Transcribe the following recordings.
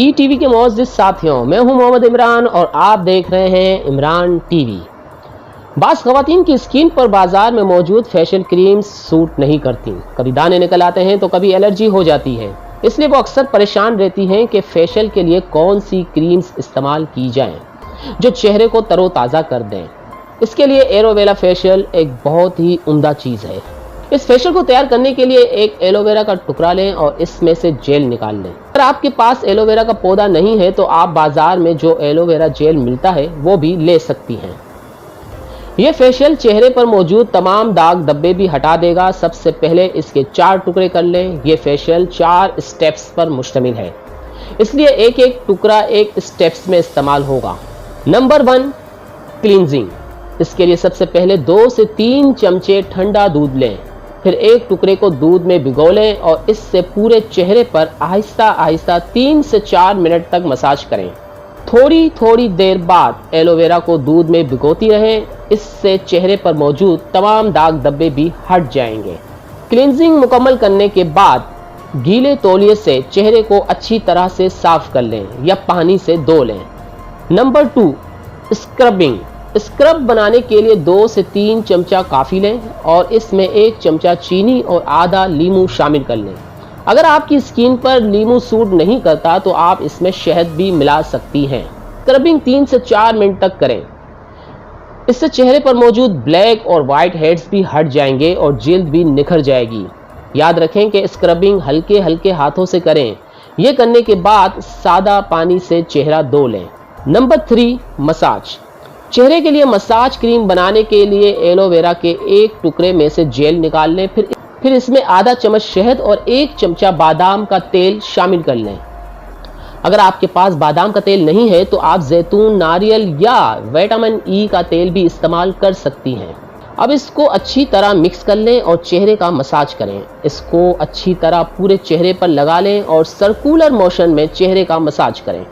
ETV के मोअज़्ज़िज़ साथियों, मैं हूं मोहम्मद इमरान और आप देख रहे हैं इमरान टीवी। बाज़ ख़वातीन की स्किन पर बाज़ार में मौजूद फेशियल क्रीम्स सूट नहीं करती। कभी दाने निकल आते हैं तो कभी एलर्जी हो जाती है। इसलिए वो अक्सर परेशान रहती हैं कि फेशियल के लिए कौन सी क्रीम्स इस्तेमाल की जाएं जो चेहरे को तरोताज़ा कर दें। इसके लिए एलोवेरा फेशियल एक बहुत ही उम्दा चीज़ है। इस फेशियल को तैयार करने के लिए एक एलोवेरा का टुकड़ा लें और इसमें से जेल निकाल लें। अगर आपके पास एलोवेरा का पौधा नहीं है तो आप बाजार में जो एलोवेरा जेल मिलता है वो भी ले सकती हैं। ये फेशियल चेहरे पर मौजूद तमाम दाग धब्बे भी हटा देगा। सबसे पहले इसके 4 टुकड़े कर लें। ये फेशियल 4 स्टेप्स पर मुश्तमिल है, इसलिए एक एक टुकड़ा एक स्टेप्स में इस्तेमाल होगा। Number 1, cleansing. इसके लिए सबसे पहले 2 से 3 चमचे ठंडा दूध लें। फिर एक टुकड़े को दूध में भिगो लें और इससे पूरे चेहरे पर आहिस्ता आहिस्ता 3 से 4 मिनट तक मसाज करें। थोड़ी थोड़ी देर बाद एलोवेरा को दूध में भिगोती रहें। इससे चेहरे पर मौजूद तमाम दाग धब्बे भी हट जाएंगे। क्लींजिंग मुकम्मल करने के बाद गीले तौलिए से चेहरे को अच्छी तरह से साफ कर लें या पानी से धो लें। Number 2, scrubbing. स्क्रब बनाने के लिए 2 से 3 चमचा काफ़ी लें और इसमें 1 चमचा चीनी और आधा नींबू शामिल कर लें। अगर आपकी स्किन पर नींबू सूट नहीं करता तो आप इसमें शहद भी मिला सकती हैं। स्क्रबिंग 3 से 4 मिनट तक करें। इससे चेहरे पर मौजूद ब्लैक और वाइट हेड्स भी हट जाएंगे और जिल्द भी निखर जाएगी। याद रखें कि स्क्रबिंग हल्के हल्के हाथों से करें। यह करने के बाद सादा पानी से चेहरा धो लें। Number 3, massage. चेहरे के लिए मसाज क्रीम बनाने के लिए एलोवेरा के एक टुकड़े में से जेल निकाल लें। फिर इसमें आधा चम्मच शहद और 1 चमचा बादाम का तेल शामिल कर लें। अगर आपके पास बादाम का तेल नहीं है तो आप जैतून, नारियल या विटामिन ई का तेल भी इस्तेमाल कर सकती हैं। अब इसको अच्छी तरह मिक्स कर लें और चेहरे का मसाज करें। इसको अच्छी तरह पूरे चेहरे पर लगा लें और सर्कुलर मोशन में चेहरे का मसाज करें।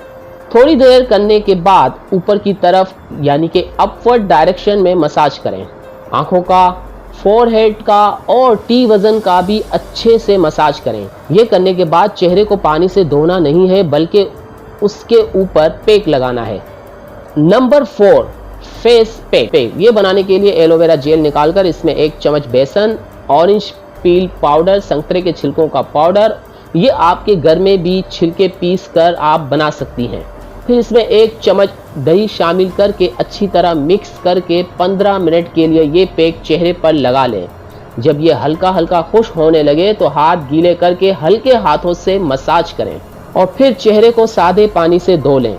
थोड़ी देर करने के बाद ऊपर की तरफ यानी कि अपवर्ड डायरेक्शन में मसाज करें। आंखों का, फोरहेड का और टी वजन का भी अच्छे से मसाज करें। यह करने के बाद चेहरे को पानी से धोना नहीं है बल्कि उसके ऊपर पैक लगाना है। Number 4, face pack. ये बनाने के लिए एलोवेरा जेल निकालकर इसमें 1 चम्मच बेसन, ऑरेंज पील पाउडर, संतरे के छिलकों का पाउडर, ये आपके घर में भी छिलके पीस कर आप बना सकती हैं। फिर इसमें 1 चम्मच दही शामिल करके अच्छी तरह मिक्स करके 15 मिनट के लिए ये पैक चेहरे पर लगा लें। जब ये हल्का हल्का खुश्क होने लगे तो हाथ गीले करके हल्के हाथों से मसाज करें और फिर चेहरे को सादे पानी से धो लें।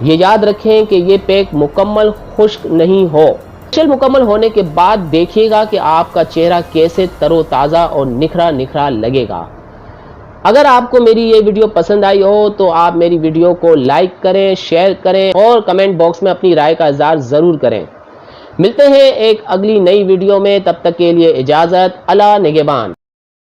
ये याद रखें कि ये पैक मुकम्मल खुश्क नहीं हो। फेशियल मुकम्मल होने के बाद देखिएगा कि आपका चेहरा कैसे तरोताज़ा और निखरा निखरा लगेगा। अगर आपको मेरी ये वीडियो पसंद आई हो तो आप मेरी वीडियो को लाइक करें, शेयर करें और कमेंट बॉक्स में अपनी राय का इज़हार ज़रूर करें। मिलते हैं एक अगली नई वीडियो में, तब तक के लिए इजाज़त। अल्लाह निगहबान।